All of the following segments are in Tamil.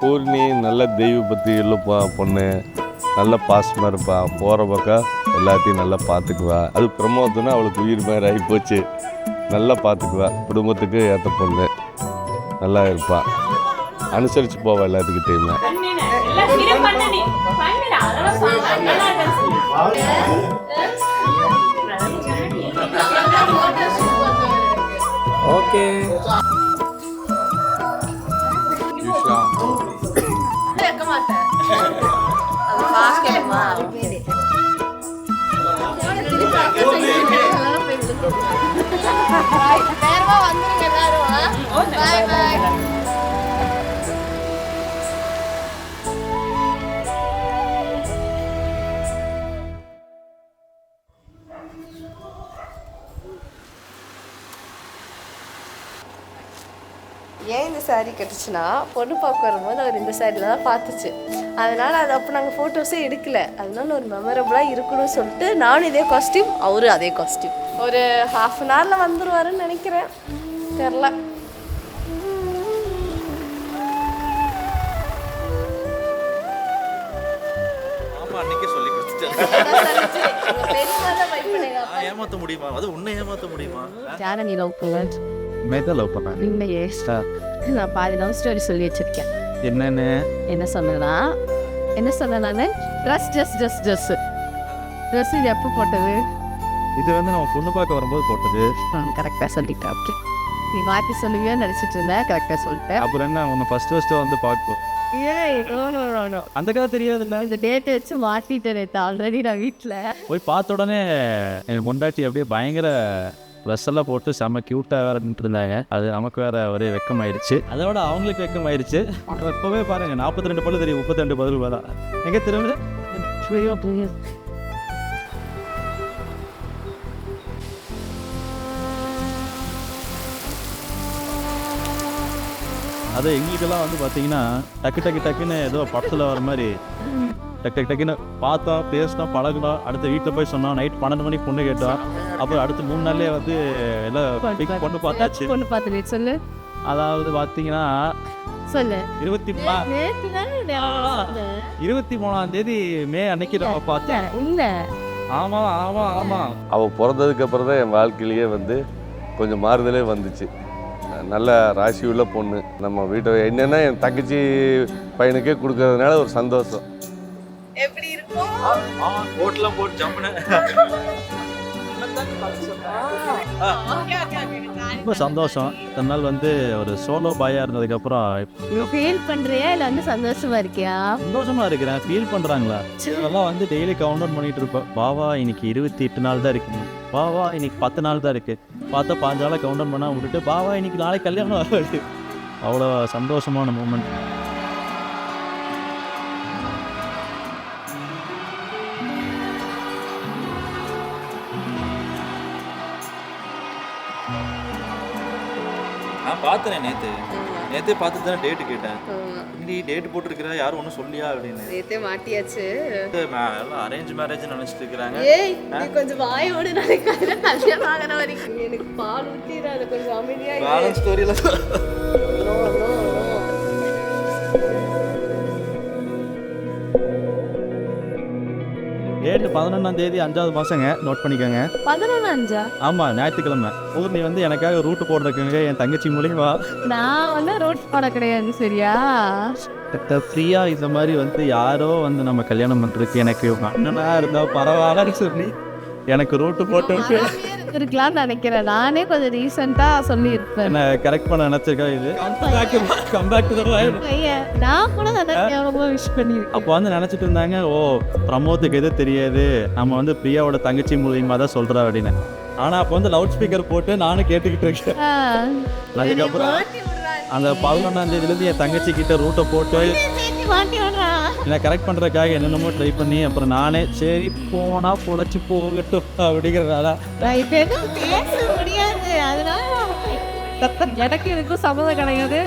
பூர்ணி நல்ல தெய்வ பக்தி இல்லைப்பா பொண்ணு, நல்ல பாசமாக இருப்பா, போகிற பக்கம் எல்லாத்தையும் நல்லா பார்த்துக்குவா. அது பிரமோத்துன்னா அவளுக்கு உயிர் மாதிரி ஆகி போச்சு. நல்லா பார்த்துக்குவா, குடும்பத்துக்கு ஏற்ற பொண்ணு, நல்லா இருப்பா, அனுசரித்து போவா எல்லாத்துக்கிட்டேயுமே. ஓகே ஏன் இந்த சாரீ கட்டுச்சுன்னா, பொண்ணு பார்க்க வரும்போது அவர் இந்த சாரியில் தான் பார்த்துச்சு. அதனால் அது அப்போ நாங்கள் ஃபோட்டோஸே எடுக்கலை. அதனால ஒரு மெமரபுளாக இருக்கணும்னு சொல்லிட்டு நானும் இதே காஸ்டியூம், அவரும் அதே காஸ்டியூம். ஒரு ½ அன் ஹவரில் வந்துடுவாருன்னு நினைக்கிறேன், தெரில. ஏமாத்த முடியுமா? அது உன்னை ஏமாத்த முடியுமா? யாரை நீ லவ் பண்ண? மேதான் லவ் பண்ணேன். இல்லையே, நான் பாதி லவ் ஸ்டோரி சொல்லி வச்சிருக்கேன். என்னன்னு? என்ன சொன்னேன் நான்? ட்ரெஸ் இது எப்போ போட்டது? இது வந்து நம்ம பொண்ணு பார்க்க வரும்போது போட்டது. கரெக்டாக சொல்லிட்டேன். ஓகே, நீ மாற்றி சொல்லுவியா நினச்சிட்டு இருந்தேன், கரெக்டாக சொல்லிட்டேன். அப்புறம் என்ன, உன்னை ஃபர்ஸ்ட் வந்து பார்ப்போம். அந்த கதை தெரியாதுல்ல. இந்த டேட்டை வச்சு மாட்டிட்டேன் நேற்று ஆல்ரெடி. நான் வீட்டில் போய் பார்த்த உடனே என் பொண்டாட்டி அப்படியே பயங்கர ட்ரெஸ் எல்லாம் போட்டு செம்ம க்யூட்டாக வேறு நின்று இருந்தாங்க. அது நமக்கு வேறு ஒரே வெக்கம் ஆயிடுச்சு. அதோட அவங்களுக்கு வெக்கம் ஆயிடுச்சு. இப்போவே பாருங்கள், 42 பல்லு தெரியும், 32 பதில் வேலை எங்கே திரும்ப. அது எங்களுக்கெல்லாம் வந்து பார்த்தீங்கன்னா டக்குன்னு ஏதோ படத்தில் வர மாதிரி டக்குன்னு பார்த்தோம், பேசினோம், பழகினோம். அடுத்த வீட்டில் போய் சொன்னோம், நைட் 12 மணிக்கு பொண்ணு கேட்டோம். அப்புறம் அடுத்து 3 நாள்லேயே வந்து எல்லாம் பொண்ணு பார்த்தாச்சு. பொண்ணு பார்த்துட்டு சொல்லு. அதாவது பார்த்தீங்கன்னா சொல்லு. 23ஆம் தேதி மே அன்னைக்கு நம்ம பார்த்தேன். இல்லை, ஆமாம். அவள் பிறந்ததுக்கு அப்புறம் தான் என் வாழ்க்கையிலேயே வந்து கொஞ்சம் மாறுதலே வந்துச்சு. நல்ல ராசி உள்ள பொண்ணு. நம்ம வீட்டை என்னென்னா என் தங்கச்சி பையனுக்கே கொடுக்கறதுனால ஒரு சந்தோஷம். எப்படி இருக்கும்? போட்லாம் போட்டு ஜம்முன்னு ரொம்ப சந்தோஷம். இத்தனை நாள் வந்து ஒரு சோலோ பாயாக இருந்ததுக்கப்புறம் ஃபீல் பண்ணுறியா இல்லை வந்து சந்தோஷமா இருக்கியா? சந்தோஷமா இருக்கிறேன். ஃபீல் பண்ணுறாங்களா? இதெல்லாம் வந்து டெய்லி கவுண்ட் டவுன் பண்ணிட்டு இருப்பேன். பாவா இன்னைக்கு 28 நாள் தான் இருக்கு, பாவா இன்னைக்கு 10 நாள் தான் இருக்கு. பார்த்தா 5 நாளை கவுண்ட் டவுன் பண்ணால் விட்டுட்டு பாவா இன்னைக்கு நாளைக்கு கல்யாணம் ஆகுது. அவ்வளோ சந்தோஷமான மூமெண்ட். நான் பார்த்தேன் நேற்று பார்த்துட்டு தான் டேட்டு கேட்டேன். நீ டேட் போட்டிருக்கிற, யாரும் ஒன்றும் சொல்லியா அப்படின்னு. நேத்தே மாட்டியாச்சு. எல்லாம் அரேஞ்ச் மேரேஜ் நினைச்சிட்டு இருக்கிறாங்க. ஏய், நீ கொஞ்சம் வாயோடு நினைக்காத. கல்யாணம் ஆகிற வரைக்கும் எனக்கு பால் ஊற்றிடாத, கொஞ்சம் அமைதியா இரு. பேலன்ஸ் ஸ்டோரியில டேட்டு 11ஆம் தேதி 5வது மாதங்க. நோட் பண்ணிக்கோங்க. 11/5? ஆமாம், ஞாயிற்றுக்கிழமை. பூர்ணி வந்து எனக்காக ரூட்டு போடுறதுக்குங்க என் தங்கச்சி மூலியமா. நான் வந்து ரோட் போட கிடையாது, சரியா? ஃப்ரீயாக இந்த மாதிரி வந்து யாரோ வந்து நம்ம கல்யாணம் பண்ணுறதுக்கு எனக்கு அண்ணனா இருந்தால் பரவாயில்லன்னு சொல்லி எனக்கு ரூட்டு போட்டு இருக்கலாம்னு நினைக்கிறேன். நானே கொஞ்சம் ரீசெண்டாக சொல்லியிருப்பேன். என்ன கரெக்ட் பண்ண நினச்சிருக்கா இது. நான் கூட ரொம்ப விஷ் பண்ணியிருக்கேன். அப்போ வந்து நினச்சிட்டு இருந்தாங்க, ஓ பிரமோத்துக்கு எது தெரியாது, நம்ம வந்து பிரியாவோட தங்கச்சி மூலியமாக தான் சொல்கிறா அப்படின்னு. ஆனால் அப்போ வந்து லவுட் ஸ்பீக்கர் போட்டு நானும் கேட்டுக்கிட்டு இருக்கேன். அதுக்கப்புறம் அந்த 11ஆம் தேதியிலேருந்து என் தங்கச்சி கிட்ட ரூட்டை போட்டு என்னை கரெக்ட் பண்ணுறதுக்காக என்னென்னமோ ட்ரை பண்ணி அப்புறம் நானே சரி போனால் பொழைச்சி போகட்டும் அப்படிங்கிறதால முடியாது. அதனால எனக்கு இதுக்கும் சம்மதம் கிடையாது.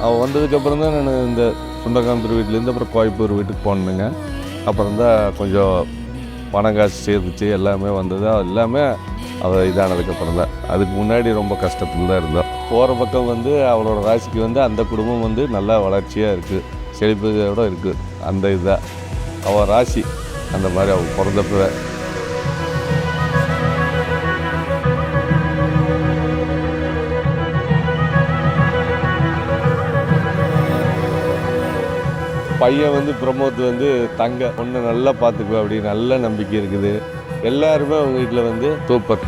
அவள் வந்ததுக்கப்புறம் தான் நான் இந்த சுண்டகாம்பூர் வீட்டிலேருந்து அப்புறம் கோயம்புத்தூர் வீட்டுக்கு போனேங்க. அப்புறம் தான் கொஞ்சம் பணம் காசு சேர்த்துச்சு, எல்லாமே வந்தது. எல்லாமே அதை இதானதுக்கப்புறம் தான். அதுக்கு முன்னாடி ரொம்ப கஷ்டத்தில் தான் இருந்தோம். போகிற பக்கம் வந்து அவளோட ராசிக்கு வந்து அந்த குடும்பம் வந்து நல்லா வளர்ச்சியாக இருக்குது, செழிப்போட இருக்குது. அந்த இதுதான் அவள் ராசி, அந்த மாதிரி அவள் பிறந்தப்ப. பையன் வந்து பிரமோத் வந்து தங்க பொண்ணை நல்லா பார்த்துக்குவா அப்படி நல்ல நம்பிக்கை இருக்குது. எல்லாருமே அவங்க வீட்டில் வந்து சூப்பர்,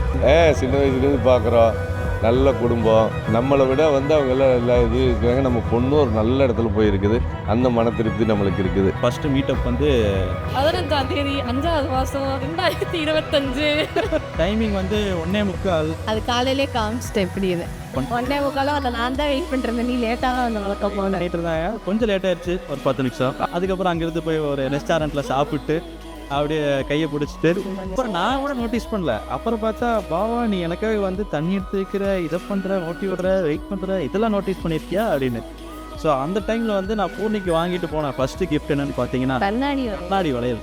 சின்ன வயசுலேருந்து பார்க்குறோம், நல்ல குடும்பம், நம்மளை விட வந்து அவங்க எல்லாம் எல்லா இது இருக்கிறாங்க. நம்ம பொண்ணு ஒரு நல்ல இடத்துல போயிருக்குது, அந்த மன திருப்தி நம்மளுக்கு இருக்குது. ஃபஸ்ட்டு மீட்டப் வந்து 15ஆம் தேதி 5வது மாதம் 2025. டைமிங் வந்து 1:45. அது காலையிலே காமிச்சிட்டேன் எப்படி இது 1:45 அதை நான் தான் வெயிட் பண்ணுறேன். நீ லேட்டாக தான் வந்து வளர்க்க போனேன். நைட்டு தான் கொஞ்சம் லேட் ஆயிடுச்சு, ஒரு 10 நிமிஷம். அதுக்கப்புறம் அங்கேருந்து போய் ஒரு ரெஸ்டாரண்ட்டில் சாப்பிட்டு அப்படியே கையை பிடிச்சிட்டு அப்புறம் நான் கூட நோட்டீஸ் பண்ணல. அப்புறம் பார்த்தா பாவா நீ எனக்காக வந்து தண்ணி எடுத்து வைக்கிற, இதை பண்ணுற, ஓட்டி விடுற, வெயிட் பண்ணுற, இதெல்லாம் நோட்டீஸ் பண்ணியிருக்கியா அப்படின்னு. ஸோ அந்த டைமில் வந்து நான் பூர்ணிக்கு வாங்கிட்டு போனேன் ஃபஸ்ட்டு கிஃப்ட் என்னன்னு பார்த்தீங்கன்னா கண்ணாடி வளையல்,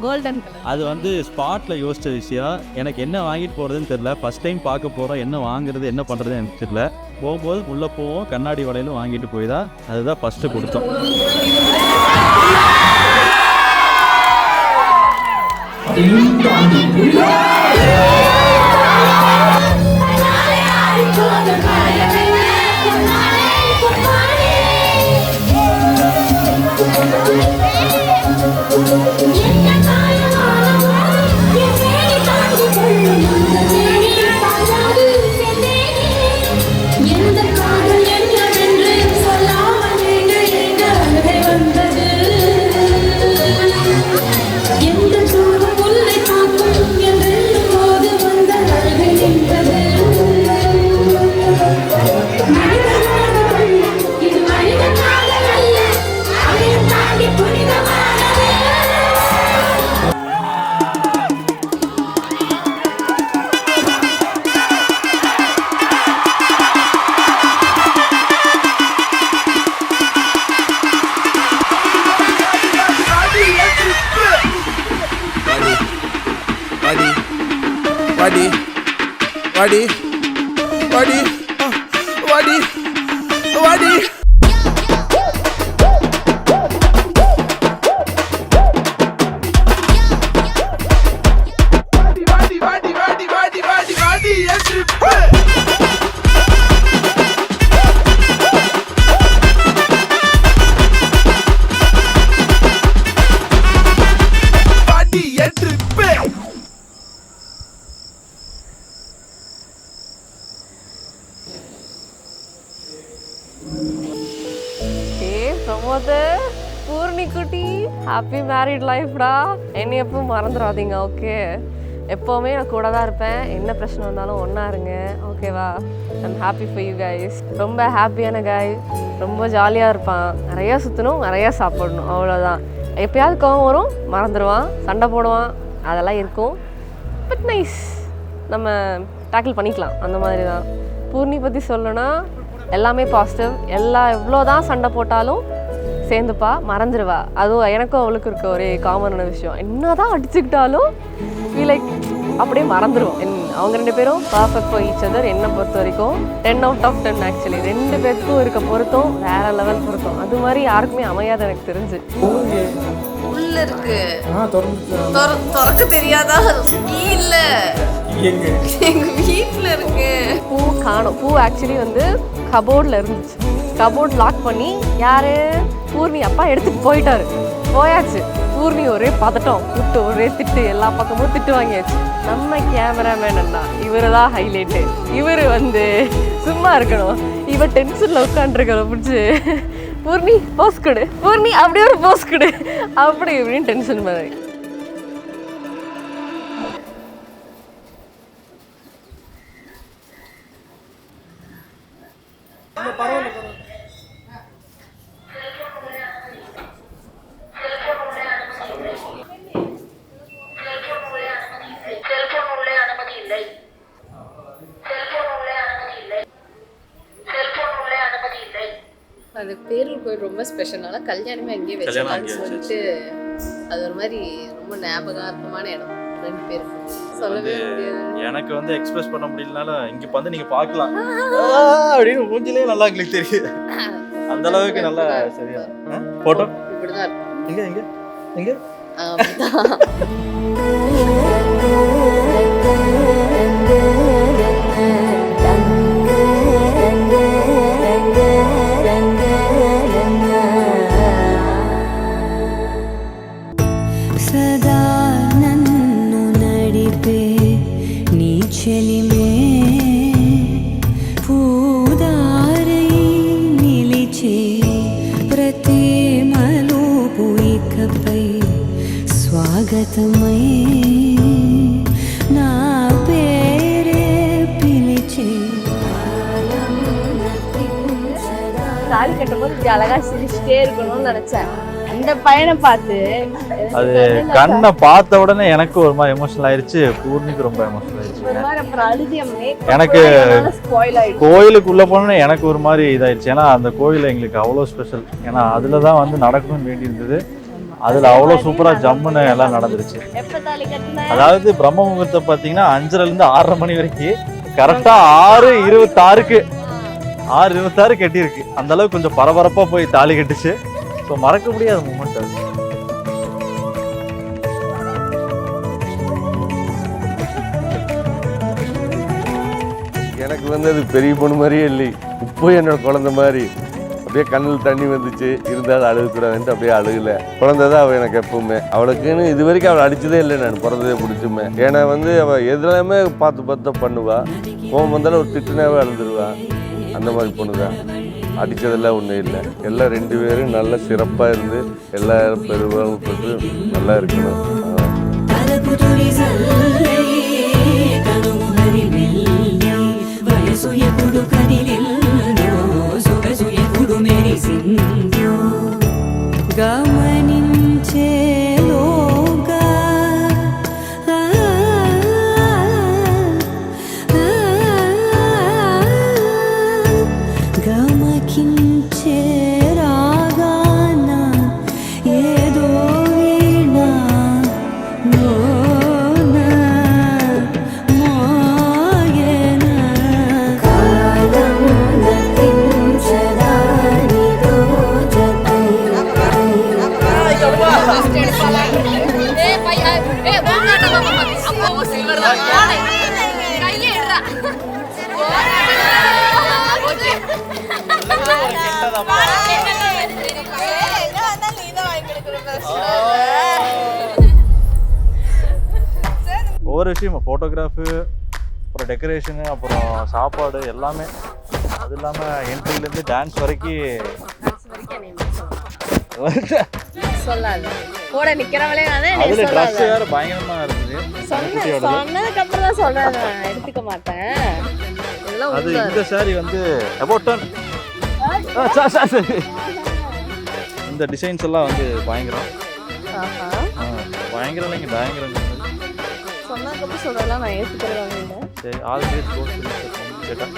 கோல்டன். அது வந்து ஸ்பாட்டில் யோசித்த விஷயம். எனக்கு என்ன வாங்கிட்டு போகிறதுன்னு தெரில. ஃபஸ்ட் டைம் பார்க்க போகிறோம், என்ன வாங்குறது என்ன பண்ணுறதுன்னு எனக்கு தெரியல. போகும்போது உள்ளே போவோம், கண்ணாடி வளையலும் வாங்கிட்டு போய் தான் அதுதான் ஃபஸ்ட்டு கொடுத்தோம். பிரமோத், பூர்ணி குட்டி, ஹாப்பி மேரிட் லைஃப்டா. என்னை எப்பவும் மறந்துடாதீங்க, ஓகே? எப்போவுமே நான் கூட தான் இருப்பேன், என்ன பிரச்சனை வந்தாலும் ஒன்றா இருங்க, ஓகேவா? I'm happy for you guys. ரொம்ப ஹாப்பியான காய், ரொம்ப ஜாலியாக இருப்பான், நிறையா சுற்றணும், நிறையா சாப்பிடணும், அவ்வளோதான். எப்போயாவது கோவம் வரும், மறந்துடுவான், சண்டை போடுவான், அதெல்லாம் இருக்கும். பட் நைஸ், நம்ம டேக்கிள் பண்ணிக்கலாம், அந்த மாதிரி தான். பூர்ணி பற்றி சொல்லணும்னா எல்லாமே பாசிட்டிவ். எவ்வளோ தான் சண்டை போட்டாலும் சேர்ந்துப்பா, மறந்துடுவா. அதுவும் எனக்கும் அவளுக்கு இருக்க ஒரே காமனான விஷயம், என்ன தான் அடிச்சுக்கிட்டாலும் லைக் அப்படியே மறந்துடுவோம். அவங்க 2 பேரும் பர்ஃபெக்ட் ஃபார் ஈச் அதர். என்னை பொறுத்த வரைக்கும் 10 out of 10 ஆக்சுவலி. 2 பேருக்கும் இருக்க பொருத்தம் வேற லெவல் பொருத்தம். அது மாதிரி யாருக்குமே அமையாது எனக்கு தெரிஞ்சு. உள்ள இருக்கு, திறக்க தெரியாதா? இல்ல, எங்க வீட்டில் இருக்கு. பூ காணும். பூ ஆக்சுவலி வந்து கபோர்டில் இருந்துச்சு. கபோர்ட் லாக் பண்ணி யாரு பூர்ணி அப்பா எடுத்துகிட்டு போயாச்சு. பூர்ணி ஒரே பதட்டம், கூப்பிட்டு ஒரே திட்டு, எல்லா பக்கமும் திட்டு வாங்கியாச்சு. நம்ம கேமராமேன் அண்ணா இவரு தான் ஹைலைட்டு. இவர் வந்து சும்மா இருக்கணும், இவன் டென்ஷனில் உட்காந்துருக்கிற பிடிச்சி பூர்ணி போஸ் கொடு, பூர்ணி அப்படியே ஒரு போஸ் கொடு, அப்படி இப்படின்னு டென்ஷன் பண்ணி. அது பேரூர் கோயில் ரொம்ப ஸ்பெஷலான கல்யாணமே அங்கேயே வச்சிருக்கான்னு சொல்லிட்டு அது ஒரு மாதிரி ரொம்ப ஞாபகார்த்தமான இடம். 2 பேரும் சொல்லவே முடியாது. எனக்கு வந்து எக்ஸ்பிரஸ் பண்ண முடியலனால இங்க வந்து நீங்க பார்க்கலாம் அப்படின்னு மூஞ்சிலே நல்லா உங்களுக்கு தெரியுது. அந்த அளவுக்கு நல்லா சரியா போட்டோ இப்படிதான் இருக்கும். எங்க எங்க எங்க సదా నన్ను నడిపే నీ చెలిమే పూదారై నిలిచే ప్రతి మలుపు ఇకపై స్వాగతమై నా పేరే పిలిచే தாலி கட்டும்போது இப்படி அழகா சிரிச்சுட்டே இருக்கணும்னு நினைச்சேன். அந்த பையனை பார்த்து அது கண்ணை பார்த்த உடனே எனக்கு ஒரு மாதிரி எமோஷனல் ஆயிருச்சு. பூர்ணிக்கு ரொம்ப எமோஷனல் ஆயிருச்சு. ஒரு மாதிரி அப்புறம் அழுதிய எனக்கு ஸ்பாயில் ஆயிடுச்சு. கோயிலுக்குள்ள போனோன்னே எனக்கு ஒரு மாதிரி இதாயிடுச்சு. ஏன்னா அந்த கோயில் எங்களுக்கு அவ்வளோ ஸ்பெஷல். ஏன்னா அதுல தான் வந்து நடக்கணும்னு வேண்டி இருந்தது. அதுல அவ்வளோ சூப்பரா ஜம்முன்னு எல்லாம் நடந்துருச்சு. எப்ப தாலி கட்டின? அதாவது பிரம்ம முகூர்த்தம் பார்த்தீங்கன்னா 5:30 6:30 மணி வரைக்கும் கரெக்டா 6:26க்கு 6:26 கட்டியிருக்கு. அந்த அளவுக்கு கொஞ்சம் பரபரப்பா போய் தாலி கட்டுச்சு. ஸோ மறக்க முடியாத மூமெண்ட் அது. எனக்கு வந்து அது பெரிய பொண்ணு மாதிரியே இல்லை, இப்போ என்னோட குழந்தை மாதிரி. அப்படியே கண்ணில் தண்ணி வந்துச்சு, இருந்தாலும் அழுகக்கூடாதுன்ட்டு அப்படியே அழுகலை. குழந்தை தான் அவள் எனக்கு எப்பவுமே. அவளுக்குன்னு இது வரைக்கும் அவளை அடித்ததே இல்லை, நான் பிறந்ததே பிடிச்சுமே. ஏன்னா வந்து அவள் எதுலையுமே பார்த்து பார்த்து தான் பண்ணுவாள். கோவம் வந்தாலும் ஒரு திட்டுனாவே அழுதுருவா. அந்த மாதிரி பொண்ணு தான். அடித்ததெல்லாம் ஒன்றும் இல்லை. எல்லாம் 2 பேரும் நல்லா சிறப்பாக இருந்து எல்லாரும் பெருவாழ்வு பெற்று நல்லா இருக்கணும். గమనించే లోగా గమకించే రాగాన ఏదో వీణా మోన మోయన కాలం నతించదానిదో జతై ஒவ்வொரு விஷயமும் ஃபோட்டோகிராஃபு, அப்புறம் டெக்கரேஷனு, அப்புறம் சாப்பாடு எல்லாமே. அது இல்லாமல் என்ட்ரிலேருந்து டான்ஸ் வரைக்கும் சொல்லாது கூட நிக்கிறவளே அதில் ட்ரெஸ் வேறு பயங்கரமாக இருந்தது. சொன்னதுக்கு அப்புறம் தான் சொல்றேன், நான் எடுத்துக்க மாட்டேன். இதெல்லாம் அது இந்த சாரி வந்து அபவுட் டன். இந்த டிசைன்ஸ் எல்லாம் வந்து பயங்கரம். பயங்கரம் இல்லைங்க, பயங்கரம். சொன்னதுக்கு அப்புறம் சொல்றதெல்லாம் நான் ஏற்றுக்கிறதா இல்லை. சரி, ஆல் கிரேட் கோர்ஸ் கேட்டேன்.